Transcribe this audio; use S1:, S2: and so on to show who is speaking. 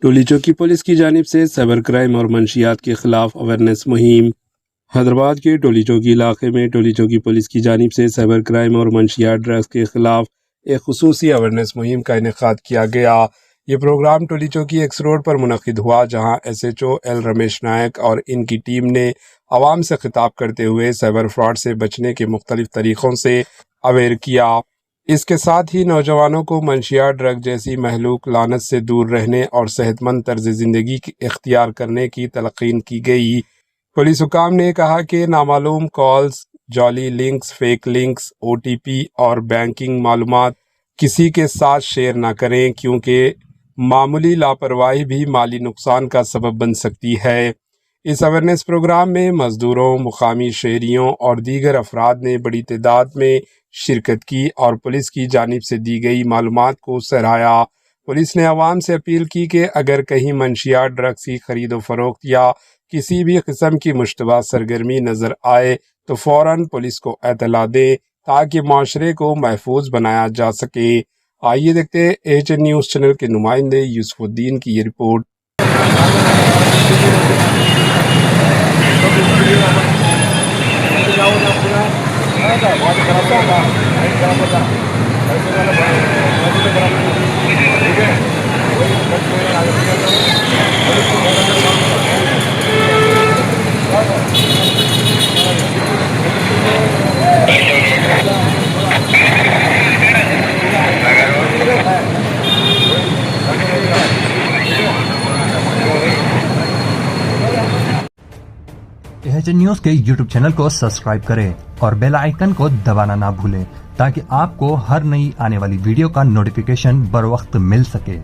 S1: Toli Chowki police کی جانب سے سائبر کرائم اور منشیات کے خلاف اویئرنیس مہم۔ حیدرآباد کے ٹولی چوکی علاقے میں ٹولی چوکی پولیس کی جانب سے سائبر کرائم اور منشیات ڈرگس کے خلاف ایک خصوصی اویئرنیس مہم کا انعقاد کیا گیا۔ یہ programme Toli Chowki x road پر منعقد ہوا، جہاں ایس ایچ او ایل رمیش نائک اور ان کی ٹیم نے عوام سے خطاب کرتے ہوئے سائبر فراڈ سے بچنے کے مختلف طریقوں سے اویئر کیا۔ اس کے ساتھ ہی نوجوانوں کو منشیات ڈرگ جیسی مہلوک لعنت سے دور رہنے اور صحت مند طرز زندگی اختیار کرنے کی تلقین کی گئی۔ پولیس حکام نے کہا کہ نامعلوم کالز، جعلی links, fake links, O T P اور بینکنگ معلومات کسی کے ساتھ شیئر نہ کریں، کیونکہ معمولی لاپرواہی بھی مالی نقصان کا سبب بن سکتی ہے۔ اس اویئرنیس پروگرام میں مزدوروں، مقامی شہریوں اور دیگر افراد نے بڑی تعداد میں شرکت کی اور پولیس کی جانب سے دی گئی معلومات کو سراہا۔ پولیس نے عوام سے اپیل کی کہ اگر کہیں منشیات ڈرگس کی خرید و فروخت یا کسی بھی قسم کی مشتبہ سرگرمی نظر آئے تو فوراً پولیس کو اطلاع دیں تاکہ معاشرے کو محفوظ بنایا جا سکے۔ آئیے دیکھتے ہیں ایچ این نیوز چینل کے نمائندے یوسف الدین کی یہ رپورٹ۔
S2: ایچ این نیوز کے یوٹیوب چینل کو سبسکرائب کریں اور بیل آئیکن کو دبانا نہ بھولیں تاکہ آپ کو ہر نئی آنے والی ویڈیو کا نوٹیفیکیشن بر وقت مل سکے۔